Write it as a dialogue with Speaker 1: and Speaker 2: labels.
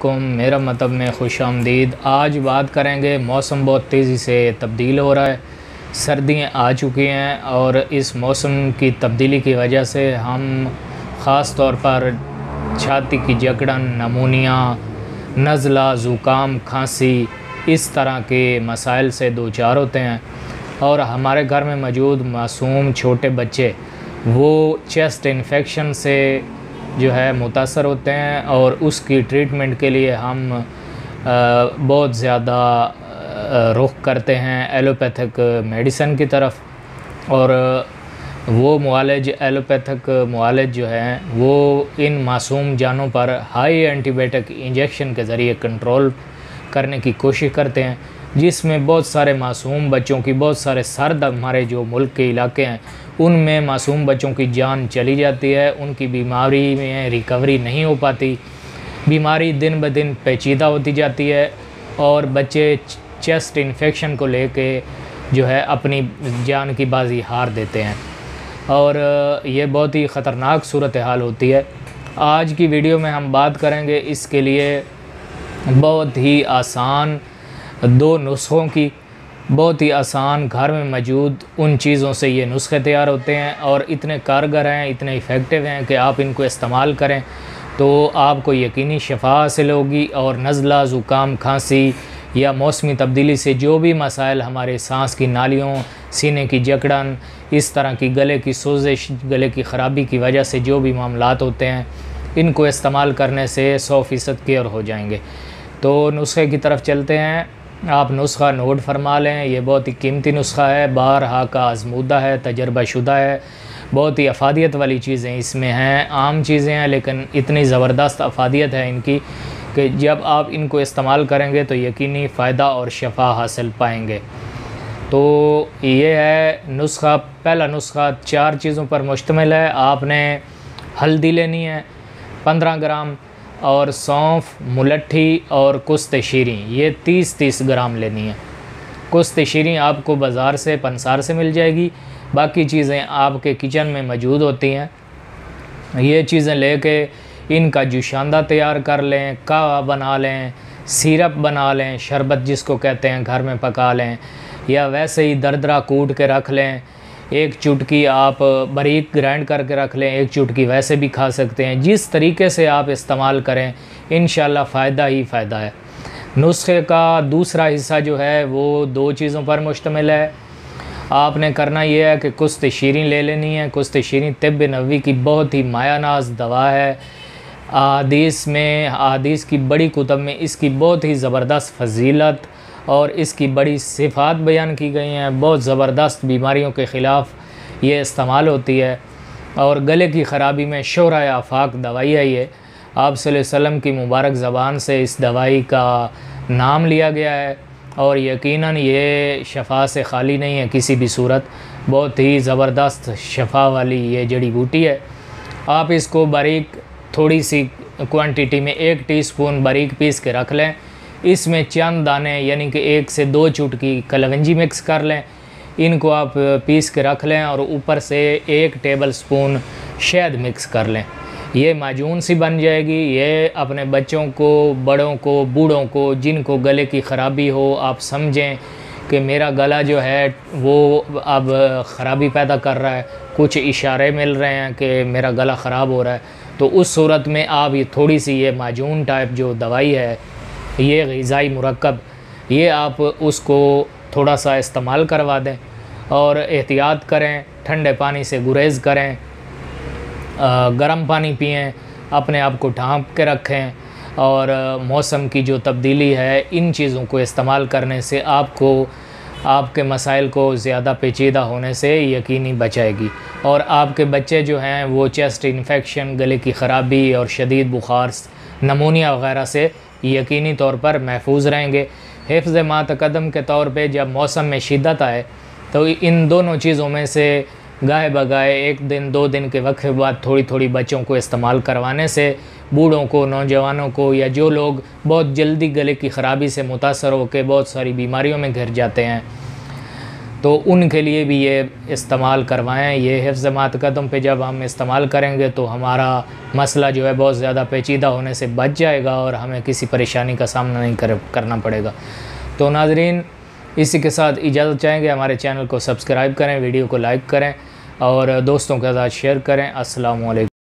Speaker 1: वालेकुम, मेरा मतलब में खुश आमदीद। आज बात करेंगे, मौसम बहुत तेज़ी से तब्दील हो रहा है, सर्दियाँ आ चुकी हैं और इस मौसम की तब्दीली की वजह से हम ख़ास तौर पर छाती की जकड़न, नमूनिया, नज़ला, ज़ुकाम, खांसी इस तरह के मसाइल से दो चार होते हैं। और हमारे घर में मौजूद मासूम छोटे बच्चे वो चेस्ट इन्फेक्शन से जो है मुतासर होते हैं और उसकी ट्रीटमेंट के लिए हम बहुत ज़्यादा रुख करते हैं एलोपैथिक मेडिसन की तरफ। और वो मुआलज एलोपैथिक मुआलज जो हैं वो इन मासूम जानों पर हाई एंटीबायोटिक इंजेक्शन के ज़रिए कंट्रोल करने की कोशिश करते हैं, जिसमें बहुत सारे मासूम बच्चों की, बहुत सारे सर्द हमारे जो मुल्क के इलाके हैं उनमें मासूम बच्चों की जान चली जाती है, उनकी बीमारी में रिकवरी नहीं हो पाती, बीमारी दिन ब दिन पेचीदा होती जाती है और बच्चे चेस्ट इन्फेक्शन को लेके जो है अपनी जान की बाजी हार देते हैं और ये बहुत ही ख़तरनाक सूरत हाल होती है। आज की वीडियो में हम बात करेंगे इसके लिए बहुत ही आसान दो नुस्ख़ों की। बहुत ही आसान, घर में मौजूद उन चीज़ों से ये नुस्खे तैयार होते हैं और इतने कारगर हैं, इतने इफ़ेक्टिव हैं कि आप इनको इस्तेमाल करें तो आपको यकीनी शफ़ा हासिल होगी। और नज़ला, ज़ुकाम, खांसी या मौसमी तब्दीली से जो भी मसाइल हमारे सांस की नालियों, सीने की जकड़न, इस तरह की गले की सोजिश, गले की ख़राबी की वजह से जो भी मामलात होते हैं, इनको इस्तेमाल करने से 100% क्योर हो जाएंगे। तो नुस्खे की तरफ चलते हैं। आप नुस्खा नोट फरमा लें, ये बहुत ही कीमती नुस्खा है, बारहा का आज़मूदा है, तजर्बा शुदा है, बहुत ही अफादियत वाली चीज़ें इसमें हैं। आम चीज़ें हैं लेकिन इतनी ज़बरदस्त अफादियत है इनकी कि जब आप इनको इस्तेमाल करेंगे तो यकीनी फ़ायदा और शफ़ा हासिल पाएंगे। तो ये है नुस्खा। पहला नुस्खा 4 चीज़ों पर मुश्तमिल है। आपने हल्दी लेनी है 15 ग्राम और सौंफ, मुलट्ठी और कुश्त शीरी ये 30-30 ग्राम लेनी है। कुश्त शीरी आपको बाज़ार से, पंसार से मिल जाएगी, बाकी चीज़ें आपके किचन में मौजूद होती हैं। ये चीज़ें लेके इनका जुशांदा तैयार कर लें, कावा बना लें, सिरप बना लें, शरबत जिसको कहते हैं घर में पका लें, या वैसे ही दरदरा कूट के रख लें। एक चुटकी आप बारीक ग्राइंड करके रख लें, एक चुटकी वैसे भी खा सकते हैं। जिस तरीके से आप इस्तेमाल करें इंशाल्लाह फ़ायदा ही फ़ायदा है। नुस्खे का दूसरा हिस्सा जो है वो 2 चीज़ों पर मुश्तमिल है। आपने करना ये है कि कुश्त शीरी ले लेनी है। कुश्त शीरी तिब्ब नबवी की बहुत ही मायानाज दवा है। अहादीस की बड़ी कुतब में इसकी बहुत ही ज़बरदस्त फजीलत और इसकी बड़ी सिफ़ात बयान की गई हैं। बहुत ज़बरदस्त बीमारियों के ख़िलाफ़ ये इस्तेमाल होती है और गले की ख़राबी में शोराए आफाक दवाई है। ये आप सल्लल्लाहु अलैहि वसल्लम की मुबारक ज़बान से इस दवाई का नाम लिया गया है और यकीनन ये शफ़ा से ख़ाली नहीं है किसी भी सूरत। बहुत ही ज़बरदस्त शफ़ा वाली ये जड़ी बूटी है। आप इसको बारीक थोड़ी सी क्वांटिटी में 1 टीस्पून बारीक पीस के रख लें। इसमें चंद दाने यानी कि 1 से 2 चुटकी कलवंजी मिक्स कर लें। इनको आप पीस के रख लें और ऊपर से 1 टेबल स्पून शहद मिक्स कर लें। ये माजून सी बन जाएगी। ये अपने बच्चों को, बड़ों को, बूढ़ों को, जिनको गले की ख़राबी हो, आप समझें कि मेरा गला जो है वो अब ख़राबी पैदा कर रहा है, कुछ इशारे मिल रहे हैं कि मेरा गला ख़राब हो रहा है, तो उस सूरत में आप ये थोड़ी सी ये माजून टाइप जो दवाई है, ये ग़िज़ाई मुरक्कब, ये आप उसको थोड़ा सा इस्तेमाल करवा दें और एहतियात करें, ठंडे पानी से गुरेज़ करें, गर्म पानी पिएं, अपने आप को ढाँप के रखें। और मौसम की जो तब्दीली है, इन चीज़ों को इस्तेमाल करने से आपको आपके मसाइल को ज़्यादा पेचीदा होने से यकीनी बचाएगी और आपके बच्चे जो हैं वो चेस्ट इन्फेक्शन, गले की ख़राबी और शदीद बुखार, नमूनिया वग़ैरह से यकीनी तौर पर महफूज रहेंगे। हिफ्ज़ मा तक़द्दम के तौर पे जब मौसम में शिद्दत आए तो इन दोनों चीज़ों में से गाहे बगाए 1 दिन 2 दिन के वक्त बाद थोड़ी थोड़ी बच्चों को इस्तेमाल करवाने से बूढ़ों को, नौजवानों को, या जो लोग बहुत जल्दी गले की ख़राबी से मुतासर होकर बहुत सारी बीमारियों में घिर जाते हैं, तो उनके लिए भी ये इस्तेमाल करवाएं। ये हिफ्ज़ मातकदम पे जब हम इस्तेमाल करेंगे तो हमारा मसला जो है बहुत ज़्यादा पेचीदा होने से बच जाएगा और हमें किसी परेशानी का सामना नहीं करना पड़ेगा। तो नाज़रीन, इसी के साथ इजाज़त चाहेंगे। हमारे चैनल को सब्सक्राइब करें, वीडियो को लाइक करें और दोस्तों के साथ शेयर करें। अस्सलाम वालेकुम।